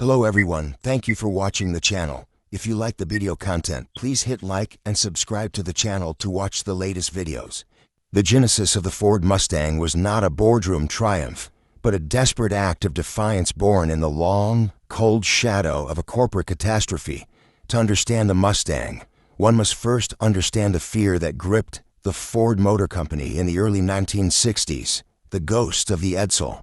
Hello everyone, thank you for watching the channel. If you like the video content, please hit like and subscribe to the channel to watch the latest videos. The genesis of the Ford Mustang was not a boardroom triumph, but a desperate act of defiance born in the long, cold shadow of a corporate catastrophe. To understand the Mustang, one must first understand the fear that gripped the Ford Motor Company in the early 1960s, the ghost of the Edsel.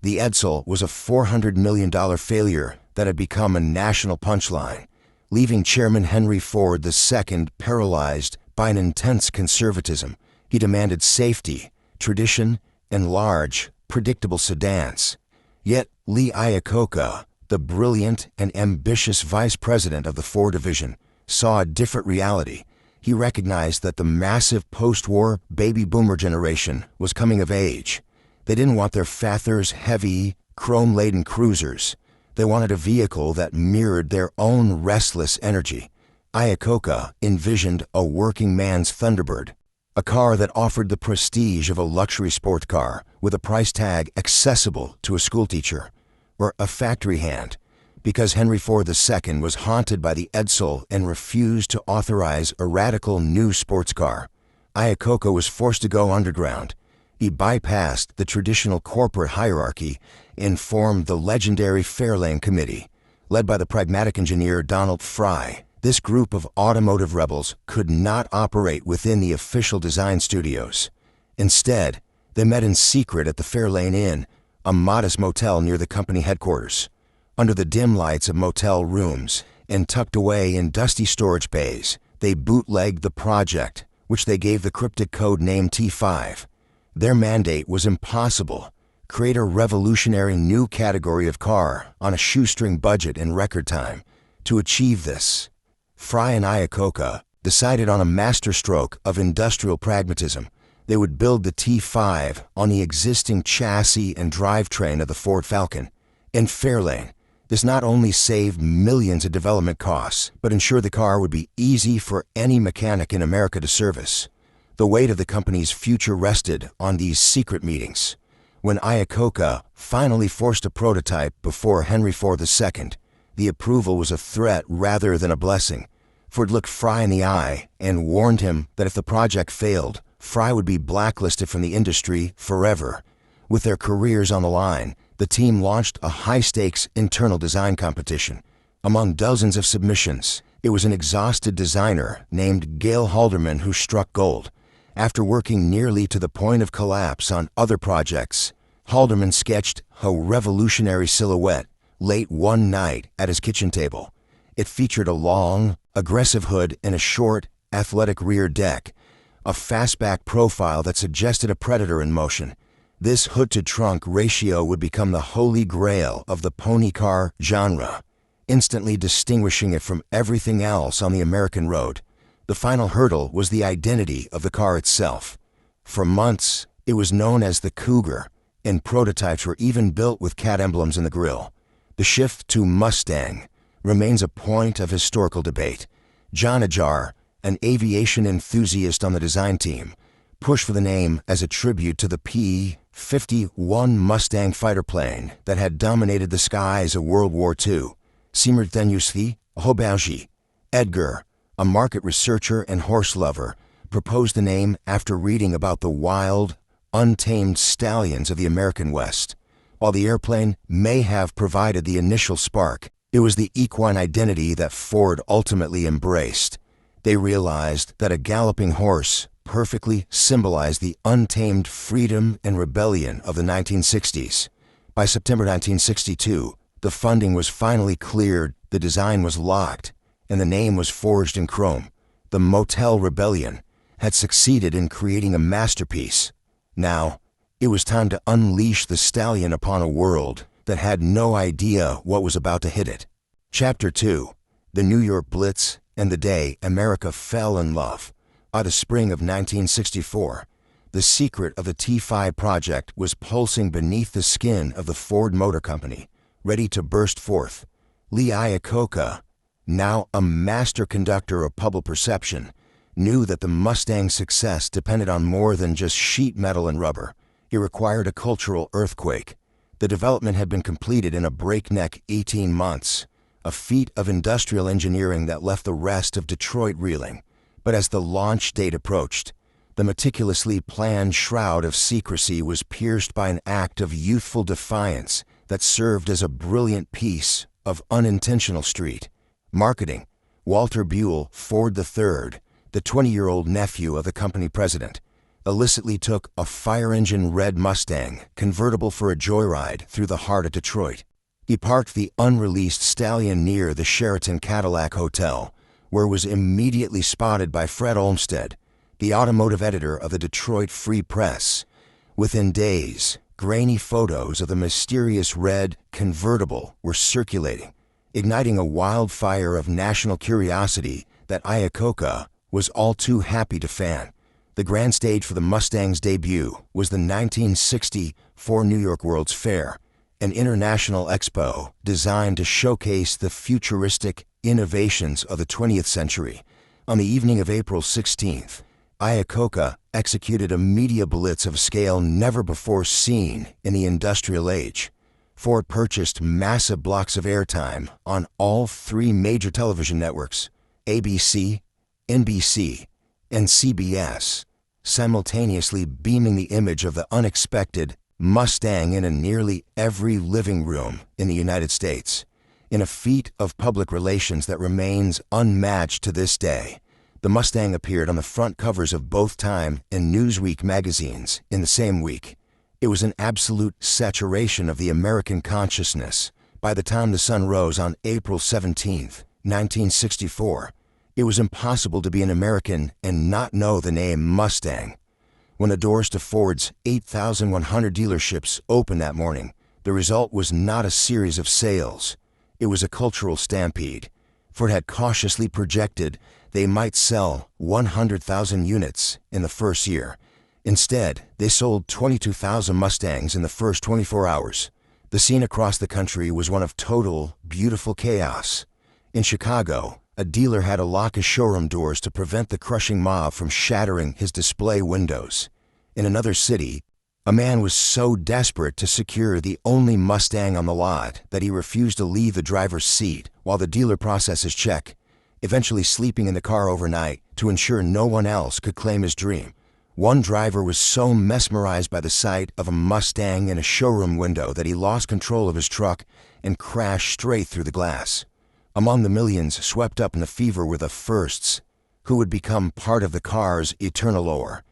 The Edsel was a $400 million failure that had become a national punchline, leaving Chairman Henry Ford II paralyzed by an intense conservatism. He demanded safety, tradition, and large, predictable sedans. Yet Lee Iacocca, the brilliant and ambitious vice president of the Ford division, saw a different reality. He recognized that the massive post-war baby boomer generation was coming of age. They didn't want their father's heavy, chrome-laden cruisers. They wanted a vehicle that mirrored their own restless energy. Iacocca envisioned a working man's Thunderbird, a car that offered the prestige of a luxury sport car with a price tag accessible to a schoolteacher, or a factory hand. Because Henry Ford II was haunted by the Edsel and refused to authorize a radical new sports car, Iacocca was forced to go underground. He bypassed the traditional corporate hierarchy and formed the legendary Fairlane Committee. Led by the pragmatic engineer Donald Fry, this group of automotive rebels could not operate within the official design studios. Instead, they met in secret at the Fairlane Inn, a modest motel near the company headquarters. Under the dim lights of motel rooms and tucked away in dusty storage bays, they bootlegged the project, which they gave the cryptic code name T5. Their mandate was impossible: create a revolutionary new category of car on a shoestring budget in record time. To achieve this, Fry and Iacocca decided on a masterstroke of industrial pragmatism. They would build the T5 on the existing chassis and drivetrain of the Ford Falcon. In Fairlane, this not only saved millions of development costs, but ensured the car would be easy for any mechanic in America to service. The weight of the company's future rested on these secret meetings. When Iacocca finally forced a prototype before Henry Ford II, the approval was a threat rather than a blessing. Ford looked Fry in the eye and warned him that if the project failed, Fry would be blacklisted from the industry forever. With their careers on the line, the team launched a high-stakes internal design competition. Among dozens of submissions, it was an exhausted designer named Gail Halderman who struck gold. After working nearly to the point of collapse on other projects, Halderman sketched a revolutionary silhouette late one night at his kitchen table. It featured a long, aggressive hood and a short, athletic rear deck, a fastback profile that suggested a predator in motion. This hood-to-trunk ratio would become the holy grail of the pony car genre, instantly distinguishing it from everything else on the American road. The final hurdle was the identity of the car itself. For months, it was known as the Cougar, and prototypes were even built with cat emblems in the grille. The shift to Mustang remains a point of historical debate. John Ajar, an aviation enthusiast on the design team, pushed for the name as a tribute to the P-51 Mustang fighter plane that had dominated the skies of World War II. Simultaneously, Hobergi, Edgar, a market researcher and horse lover, proposed the name after reading about the wild, untamed stallions of the American West. While the airplane may have provided the initial spark, it was the equine identity that Ford ultimately embraced. They realized that a galloping horse perfectly symbolized the untamed freedom and rebellion of the 1960s. By September 1962, the funding was finally cleared, the design was locked, and the name was forged in chrome. The Motel Rebellion had succeeded in creating a masterpiece. Now, it was time to unleash the stallion upon a world that had no idea what was about to hit it. Chapter 2: The New York Blitz and the Day America Fell in Love. By the spring of 1964, the secret of the T5 project was pulsing beneath the skin of the Ford Motor Company, ready to burst forth. Lee Iacocca, now a master conductor of public perception, knew that the Mustang's success depended on more than just sheet metal and rubber. It required a cultural earthquake. The development had been completed in a breakneck 18 months, a feat of industrial engineering that left the rest of Detroit reeling. But as the launch date approached, the meticulously planned shroud of secrecy was pierced by an act of youthful defiance that served as a brilliant piece of unintentional street marketing. Walter Buell Ford III, the 20-year-old nephew of the company president, illicitly took a fire-engine red Mustang convertible for a joyride through the heart of Detroit. He parked the unreleased stallion near the Sheraton Cadillac Hotel, where it was immediately spotted by Fred Olmsted, the automotive editor of the Detroit Free Press. Within days, grainy photos of the mysterious red convertible were circulating, igniting a wildfire of national curiosity that Iacocca was all too happy to fan. The grand stage for the Mustang's debut was the 1964 New York World's Fair, an international expo designed to showcase the futuristic innovations of the 20th century. On the evening of April 16th, Iacocca executed a media blitz of scale never before seen in the industrial age. Ford purchased massive blocks of airtime on all three major television networks, ABC, NBC, and CBS, simultaneously beaming the image of the unexpected Mustang into nearly every living room in the United States. In a feat of public relations that remains unmatched to this day, the Mustang appeared on the front covers of both Time and Newsweek magazines in the same week. It was an absolute saturation of the American consciousness. By the time the sun rose on April 17, 1964, it was impossible to be an American and not know the name Mustang. When the doors to Ford's 8,100 dealerships opened that morning, the result was not a series of sales. It was a cultural stampede. Ford had cautiously projected they might sell 100,000 units in the first year. Instead, they sold 22,000 Mustangs in the first 24 hours. The scene across the country was one of total, beautiful chaos. In Chicago, a dealer had to lock his showroom doors to prevent the crushing mob from shattering his display windows. In another city, a man was so desperate to secure the only Mustang on the lot that he refused to leave the driver's seat while the dealer processed his check, eventually sleeping in the car overnight to ensure no one else could claim his dream. One driver was so mesmerized by the sight of a Mustang in a showroom window that he lost control of his truck and crashed straight through the glass. Among the millions swept up in the fever were the firsts, who would become part of the car's eternal lore.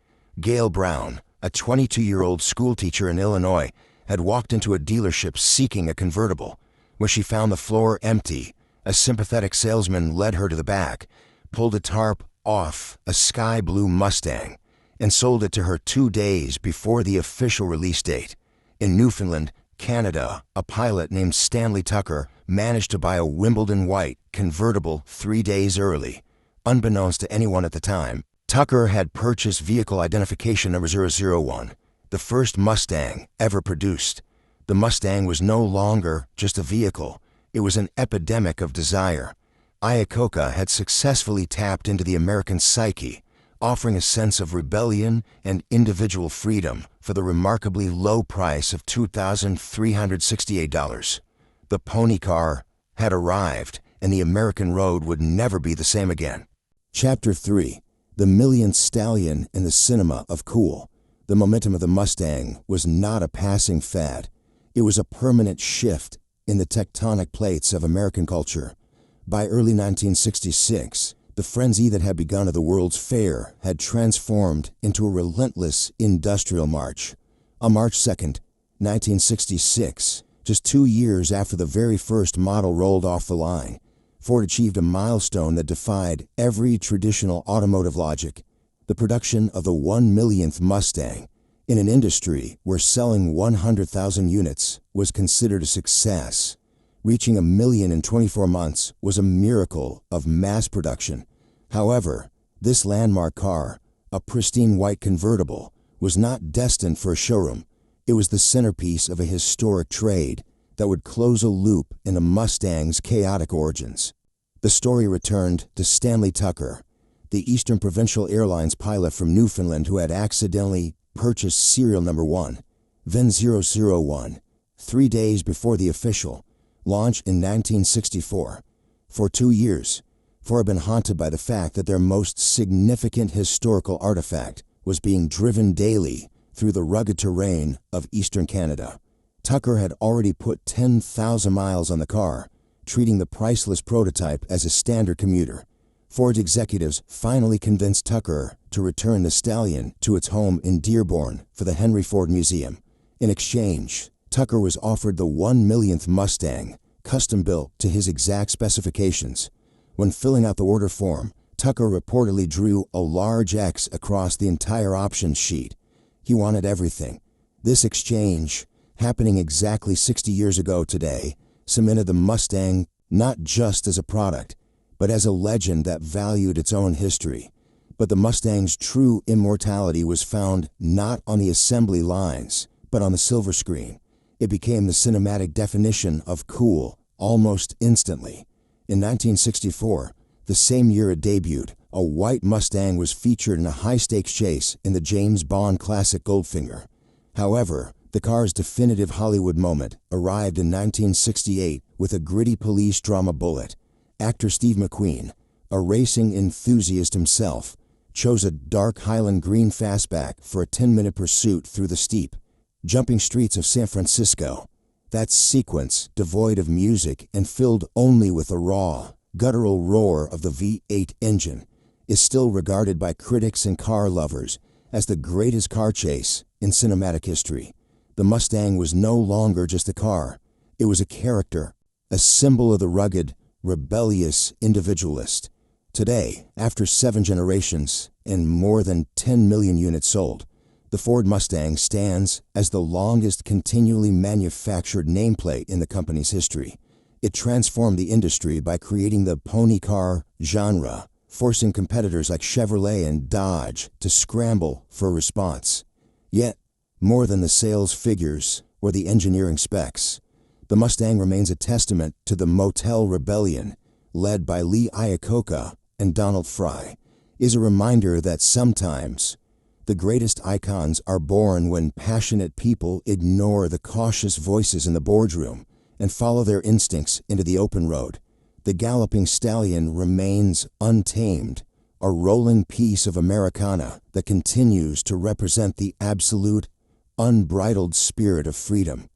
Gail Brown, a 22-year-old schoolteacher in Illinois, had walked into a dealership seeking a convertible. When she found the floor empty, a sympathetic salesman led her to the back, pulled a tarp off a sky blue Mustang, and sold it to her 2 days before the official release date. In Newfoundland, Canada, a pilot named Stanley Tucker managed to buy a Wimbledon white convertible 3 days early. Unbeknownst to anyone at the time, Tucker had purchased vehicle identification number 001, the first Mustang ever produced. The Mustang was no longer just a vehicle. It was an epidemic of desire. Iacocca had successfully tapped into the American psyche, offering a sense of rebellion and individual freedom for the remarkably low price of $2,368. The pony car had arrived, and the American road would never be the same again. Chapter 3. The millionth stallion in the cinema of cool. The momentum of the Mustang was not a passing fad. It was a permanent shift in the tectonic plates of American culture. By early 1966, the frenzy that had begun at the World's Fair had transformed into a relentless industrial march. On March 2, 1966, just 2 years after the very first model rolled off the line, Ford achieved a milestone that defied every traditional automotive logic: the production of the 1 millionth Mustang, in an industry where selling 100,000 units was considered a success. Reaching 1 million in 24 months was a miracle of mass production. However, this landmark car, a pristine white convertible, was not destined for a showroom. It was the centerpiece of a historic trade that would close a loop in a Mustang's chaotic origins. The story returned to Stanley Tucker, the Eastern Provincial Airlines pilot from Newfoundland who had accidentally purchased serial number 1, then 001, 3 days before the official launch in 1964. For 2 years, Ford had been haunted by the fact that their most significant historical artifact was being driven daily through the rugged terrain of eastern Canada. Tucker had already put 10,000 miles on the car, treating the priceless prototype as a standard commuter. Ford's executives finally convinced Tucker to return the stallion to its home in Dearborn for the Henry Ford Museum. In exchange, Tucker was offered the 1 millionth Mustang, custom-built to his exact specifications. When filling out the order form, Tucker reportedly drew a large X across the entire options sheet. He wanted everything. This exchange, happening exactly 60 years ago today, cemented the Mustang not just as a product, but as a legend that valued its own history. But the Mustang's true immortality was found not on the assembly lines, but on the silver screen. It became the cinematic definition of cool almost instantly. In 1964, the same year it debuted, a white Mustang was featured in a high-stakes chase in the James Bond classic Goldfinger. However, the car's definitive Hollywood moment arrived in 1968 with a gritty police drama bullet. Actor Steve McQueen, a racing enthusiast himself, chose a dark Highland green fastback for a 10-minute pursuit through the steep, jumping streets of San Francisco. That sequence, devoid of music and filled only with the raw, guttural roar of the V8 engine, is still regarded by critics and car lovers as the greatest car chase in cinematic history. The Mustang was no longer just a car. It was a character, a symbol of the rugged, rebellious individualist. Today, after 7 generations and more than 10 million units sold, the Ford Mustang stands as the longest continually manufactured nameplate in the company's history. It transformed the industry by creating the pony car genre, forcing competitors like Chevrolet and Dodge to scramble for a response. Yet, more than the sales figures or the engineering specs, the Mustang remains a testament to the Motel rebellion, led by Lee Iacocca and Donald Fry, is a reminder that sometimes the greatest icons are born when passionate people ignore the cautious voices in the boardroom and follow their instincts into the open road. The galloping stallion remains untamed, a rolling piece of Americana that continues to represent the absolute, unbridled spirit of freedom.